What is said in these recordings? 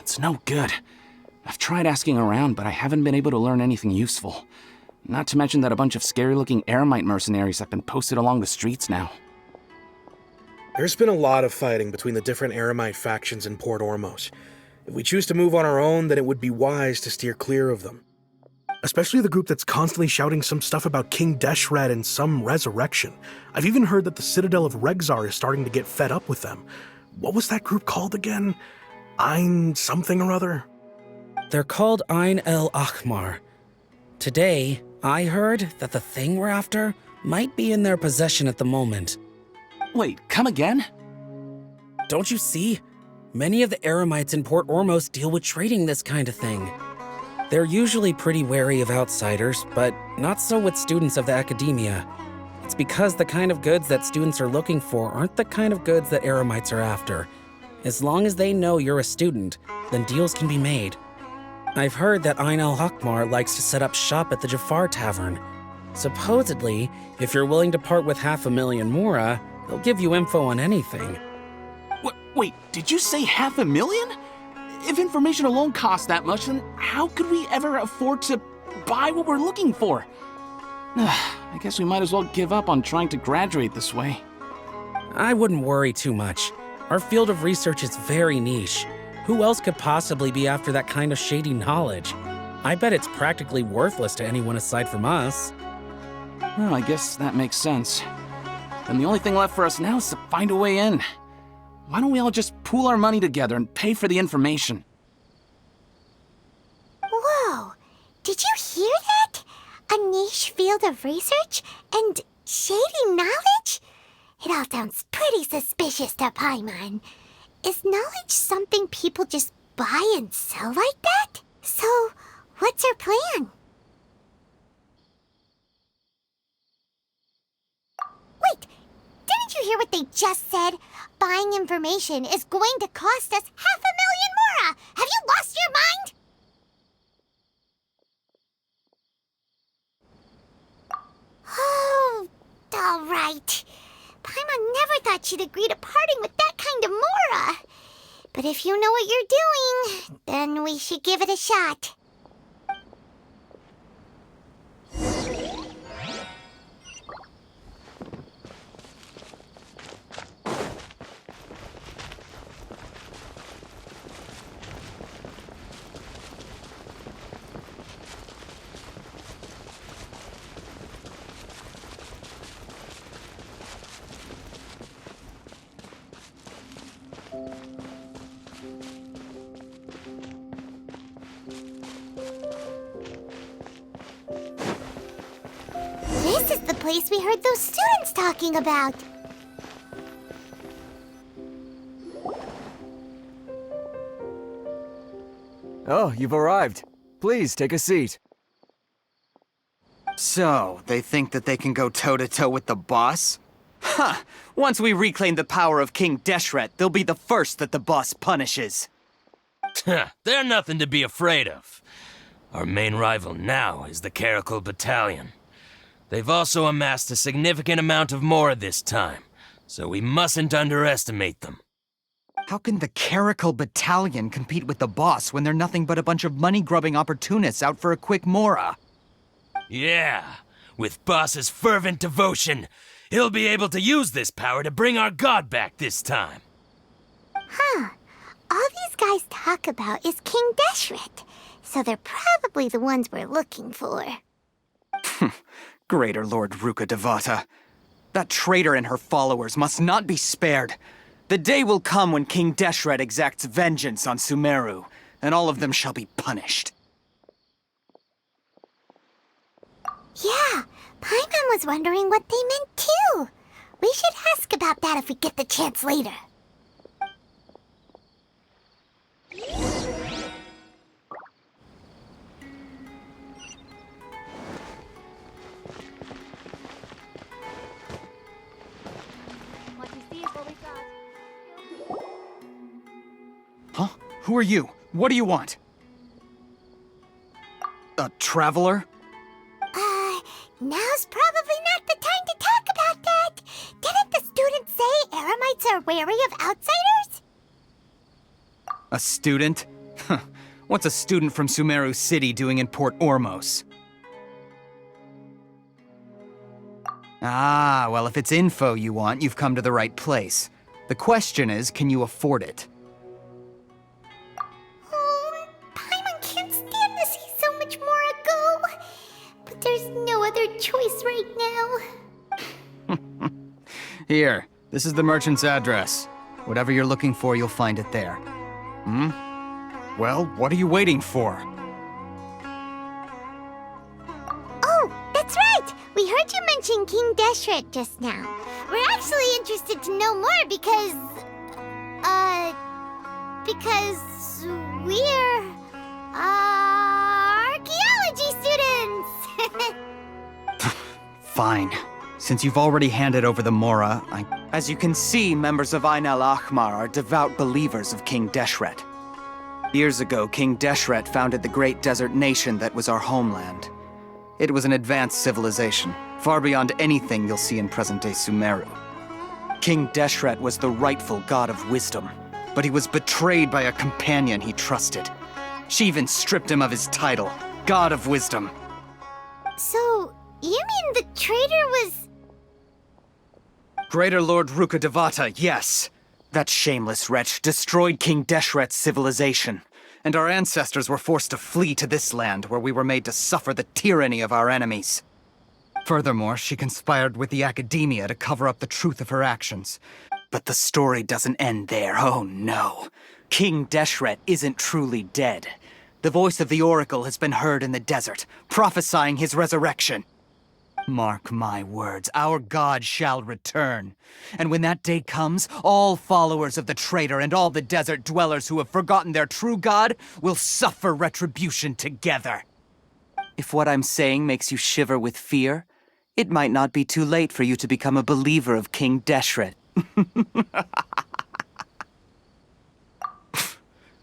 It's no good. I've tried asking around, but I haven't been able to learn anything useful. Not to mention that a bunch of scary-looking Eremite mercenaries have been posted along the streets now. There's been a lot of fighting between the different Eremite factions in Port Ormos. If we choose to move on our own, then it would be wise to steer clear of them. Especially the group that's constantly shouting some stuff about King Deshret and some resurrection. I've even heard that the Citadel of Regzar is starting to get fed up with them. What was that group called again? Ein something or other? They're called Ein el Ahmar. Today, I heard that the thing we're after might be in their possession at the moment. Wait, come again? Don't you see? Many of the Eremites in Port Ormos deal with trading this kind of thing. They're usually pretty wary of outsiders, but not so with students of the academia. It's because the kind of goods that students are looking for aren't the kind of goods that Eremites are after. As long as they know you're a student, then deals can be made. I've heard that Ein al-Hakmar likes to set up shop at the Jafar Tavern. Supposedly, if you're willing to part with 500,000 mora, they'll give you info on anything. Wait, did you say 500,000? If information alone costs that much, then how could we ever afford to buy what we're looking for? I guess we might as well give up on trying to graduate this way. I wouldn't worry too much. Our field of research is very niche. Who else could possibly be after that kind of shady knowledge? I bet it's practically worthless to anyone aside from us. Well, I guess that makes sense. Then the only thing left for us now is to find a way in. Why don't we all just pool our money together and pay for the information? Whoa! Did you hear that? A niche field of research and shady knowledge? It all sounds pretty suspicious to Paimon. Is knowledge something people just buy and sell like that? So, what's our plan? Wait, didn't you hear what they just said? Buying information is going to cost us 500,000 mora! Have you lost your mind? Oh, all right. Paimon never thought she'd agree to parting with that kind of mora. But if you know what you're doing, then we should give it a shot. This is the place we heard those students talking about. Oh, you've arrived. Please, take a seat. So, they think that they can go toe-to-toe with the boss? Huh! Once we reclaim the power of King Deshret, they'll be the first that the boss punishes. They're nothing to be afraid of. Our main rival now is the Caracal Battalion. They've also amassed a significant amount of mora this time, so we mustn't underestimate them. How can the Caracal Battalion compete with the boss when they're nothing but a bunch of money-grubbing opportunists out for a quick mora? Yeah, with Boss's fervent devotion, he'll be able to use this power to bring our god back this time. Huh. All these guys talk about is King Deshret, so they're probably the ones we're looking for. Greater Lord Ruka Devata. That traitor and her followers must not be spared. The day will come when King Deshret exacts vengeance on Sumeru, and all of them shall be punished. Yeah, Paimon was wondering what they meant too. We should ask about that if we get the chance. chance later. Huh? Who are you? What do you want? A traveler? Now's probably not the time to talk about that. Didn't the students say Eremites are wary of outsiders? A student? Huh. What's a student from Sumeru City doing in Port Ormos? Ah, well, if it's info you want, you've come to the right place. The question is, can you afford it? Paimon can't stand to see so much more go. But there's no other choice right now. Here, this is the merchant's address. Whatever you're looking for, you'll find it there. Well, what are you waiting for? Oh, that's right! We heard you mention King Deshret just now. We're actually interested to know more because we're, archaeology students! Fine. Since you've already handed over the Mora, As you can see, members of Ain al-Ahmar are devout believers of King Deshret. Years ago, King Deshret founded the great desert nation that was our homeland. It was an advanced civilization, far beyond anything you'll see in present-day Sumeru. King Deshret was the rightful god of wisdom, but he was betrayed by a companion he trusted. She even stripped him of his title, God of Wisdom. So, you mean the traitor was... Greater Lord Rukkhadevata, yes. That shameless wretch destroyed King Deshret's civilization, and our ancestors were forced to flee to this land where we were made to suffer the tyranny of our enemies. Furthermore, she conspired with the academia to cover up the truth of her actions. But the story doesn't end there, oh no. King Deshret isn't truly dead. The voice of the Oracle has been heard in the desert, prophesying his resurrection. Mark my words, our god shall return. And when that day comes, all followers of the traitor and all the desert dwellers who have forgotten their true god will suffer retribution together. If what I'm saying makes you shiver with fear, it might not be too late for you to become a believer of King Deshret.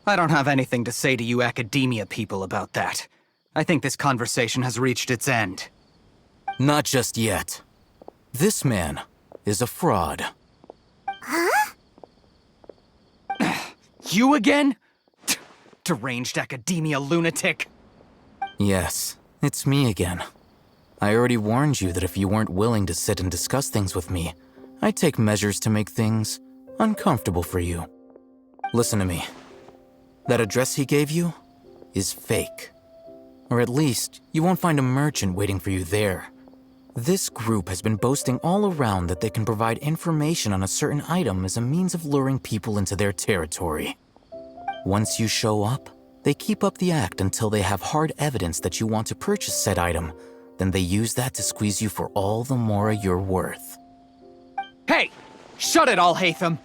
I don't have anything to say to you academia people about that. I think this conversation has reached its end. Not just yet. This man is a fraud. Huh? You again? Deranged academia lunatic. Yes, it's me again. I already warned you that if you weren't willing to sit and discuss things with me, I'd take measures to make things uncomfortable for you. Listen to me. That address he gave you is fake. Or at least, you won't find a merchant waiting for you there. This group has been boasting all around that they can provide information on a certain item as a means of luring people into their territory. Once you show up, they keep up the act until they have hard evidence that you want to purchase said item. Then they use that to squeeze you for all the more you're worth. Hey! Shut it, Alhaitham!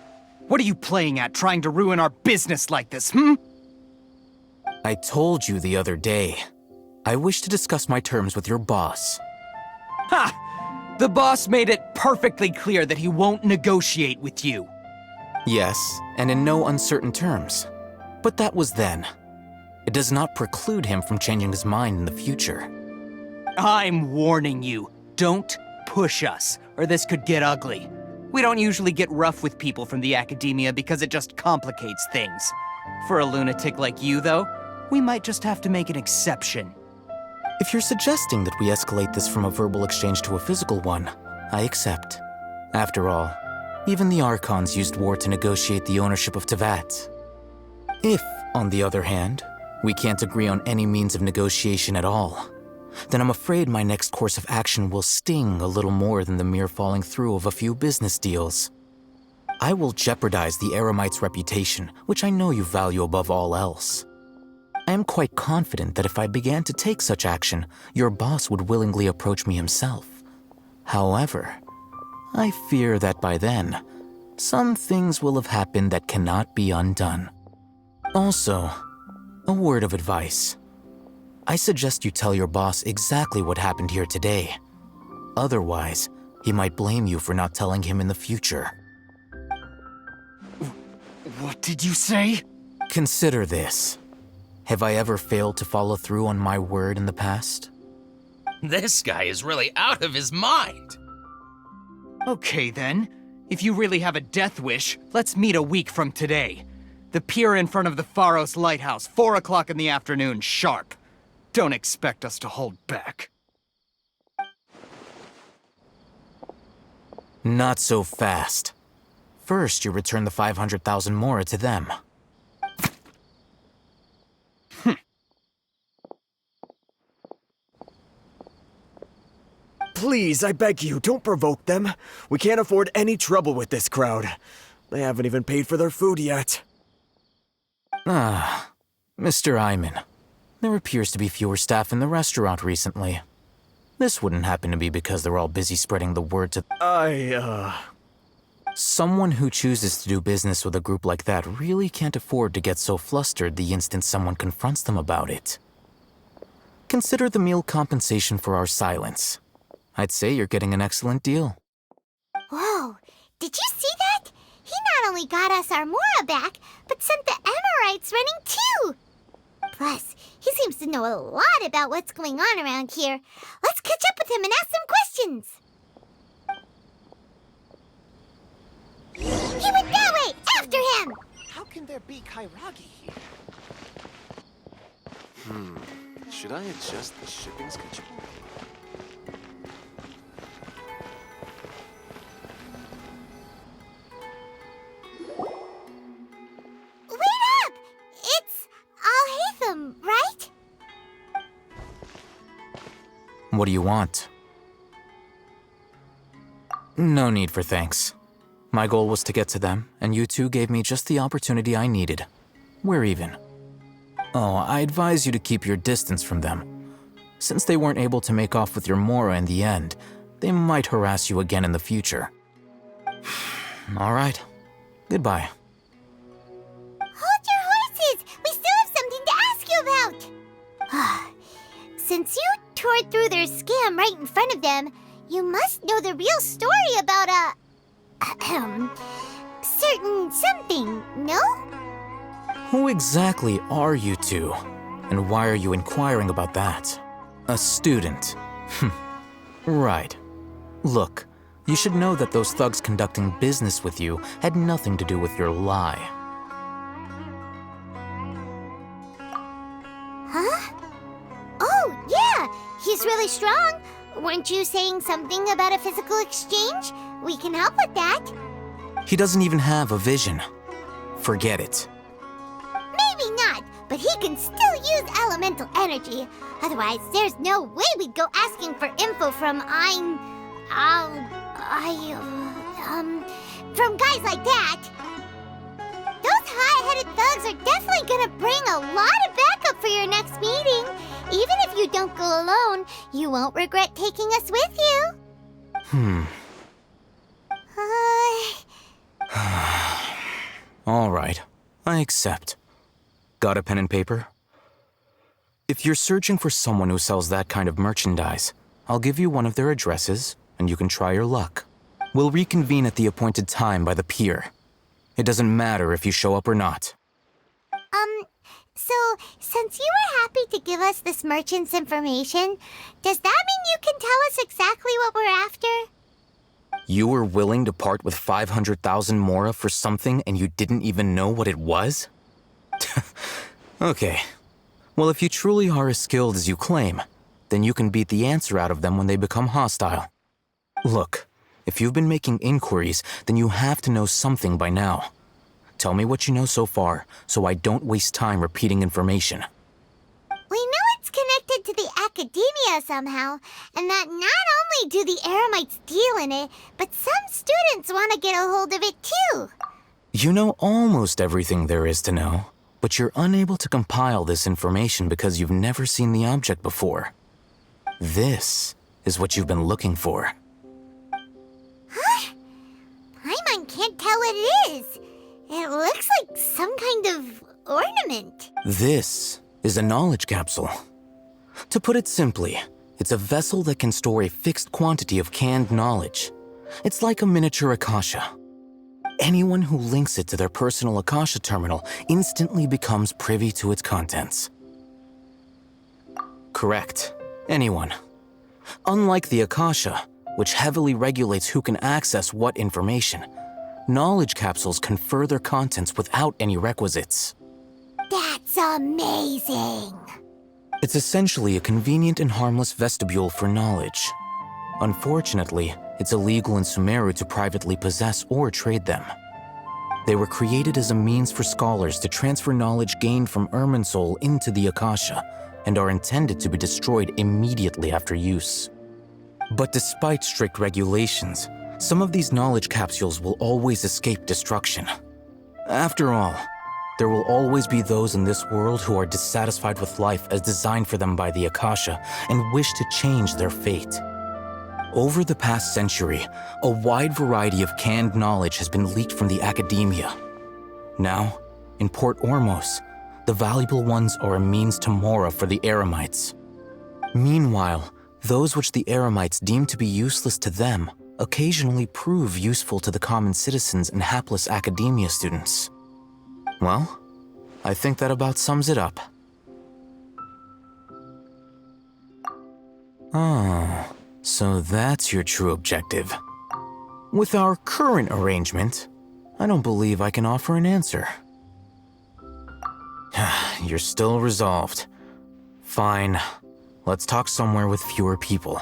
What are you playing at, trying to ruin our business like this, I told you the other day. I wish to discuss my terms with your boss. Ha! The boss made it perfectly clear that he won't negotiate with you. Yes, and in no uncertain terms. But that was then. It does not preclude him from changing his mind in the future. I'm warning you. Don't push us, or this could get ugly. We don't usually get rough with people from the academia because it just complicates things. For a lunatic like you, though, we might just have to make an exception. If you're suggesting that we escalate this from a verbal exchange to a physical one, I accept. After all, even the Archons used war to negotiate the ownership of Teyvat. If, on the other hand, we can't agree on any means of negotiation at all, then I'm afraid my next course of action will sting a little more than the mere falling through of a few business deals. I will jeopardize the Eremite's reputation, which I know you value above all else. I am quite confident that if I began to take such action, your boss would willingly approach me himself. However, I fear that by then, some things will have happened that cannot be undone. Also, a word of advice. I suggest you tell your boss exactly what happened here today. Otherwise, he might blame you for not telling him in the future. What did you say? Consider this. Have I ever failed to follow through on my word in the past? This guy is really out of his mind. Okay then. If you really have a death wish, let's meet a week from today. The pier in front of the Pharos Lighthouse, 4 o'clock in the afternoon, sharp. Don't expect us to hold back. Not so fast. First, you return the 500,000 mora to them. Please, I beg you, don't provoke them. We can't afford any trouble with this crowd. They haven't even paid for their food yet. Ah, Mr. Iman. There appears to be fewer staff in the restaurant recently. This wouldn't happen to be because they're all busy spreading the word to... Someone who chooses to do business with a group like that really can't afford to get so flustered the instant someone confronts them about it. Consider the meal compensation for our silence. I'd say you're getting an excellent deal. Whoa, did you see that? He not only got us our Mora back, but sent the Emirites running too! Plus, he seems to know a lot about what's going on around here. Let's catch up with him and ask some questions! He went that way! After him! How can there be Kairagi here? Should I adjust the shipping schedule? Wait up! It's Al-Haytham, right? What do you want? No need for thanks. My goal was to get to them, and you two gave me just the opportunity I needed. We're even. Oh, I advise you to keep your distance from them. Since they weren't able to make off with your Mora in the end, they might harass you again in the future. All right. Goodbye. Hold your horses! We still have something to ask you about! Since you tore through their scam right in front of them, you must know the real story about certain something, no? Who exactly are you two? And why are you inquiring about that? A student. Right. Look, you should know that those thugs conducting business with you had nothing to do with your lie. Huh? Oh, yeah! He's really strong. Weren't you saying something about a physical exchange? We can help with that. He doesn't even have a vision. Forget it. Maybe not, but he can still use elemental energy. Otherwise, there's no way we'd go asking for info from from guys like that. Those hot-headed thugs are definitely gonna bring a lot of backup for your next meeting. Even if you don't go alone, you won't regret taking us with you. All right, I accept. Got a pen and paper? If you're searching for someone who sells that kind of merchandise, I'll give you one of their addresses, and you can try your luck. We'll reconvene at the appointed time by the pier. It doesn't matter if you show up or not. So, since you were happy to give us this merchant's information, does that mean you can tell us exactly what we're after? You were willing to part with 500,000 mora for something and you didn't even know what it was? Okay. Well, if you truly are as skilled as you claim, then you can beat the answer out of them when they become hostile. Look, if you've been making inquiries, then you have to know something by now. Tell me what you know so far, so I don't waste time repeating information. We know it's connected to the academia somehow, and that not only do the Eremites deal in it, but some students want to get a hold of it too. You know almost everything there is to know, but you're unable to compile this information because you've never seen the object before. This is what you've been looking for. Huh? Paimon can't tell what it is. It looks like some kind of ornament. This is a knowledge capsule. To put it simply, it's a vessel that can store a fixed quantity of canned knowledge. It's like a miniature Akasha. anyone who links it to their personal Akasha terminal instantly becomes privy to its contents. Correct. Anyone. Unlike the Akasha, which heavily regulates who can access what information, knowledge capsules confer their contents without any requisites. That's amazing! It's essentially a convenient and harmless vestibule for knowledge. Unfortunately, it's illegal in Sumeru to privately possess or trade them. They were created as a means for scholars to transfer knowledge gained from Irminsul into the Akasha, and are intended to be destroyed immediately after use. But despite strict regulations, some of these knowledge capsules will always escape destruction. After all, there will always be those in this world who are dissatisfied with life as designed for them by the Akasha and wish to change their fate. Over the past century, a wide variety of canned knowledge has been leaked from the academia. Now, in Port Ormos, the valuable ones are a means to mora for the Eremites. Meanwhile, those which the Eremites deem to be useless to them occasionally prove useful to the common citizens and hapless academia students. Well, I think that about sums it up. Ah, so that's your true objective. With our current arrangement, I don't believe I can offer an answer. You're still resolved. Fine. Let's talk somewhere with fewer people.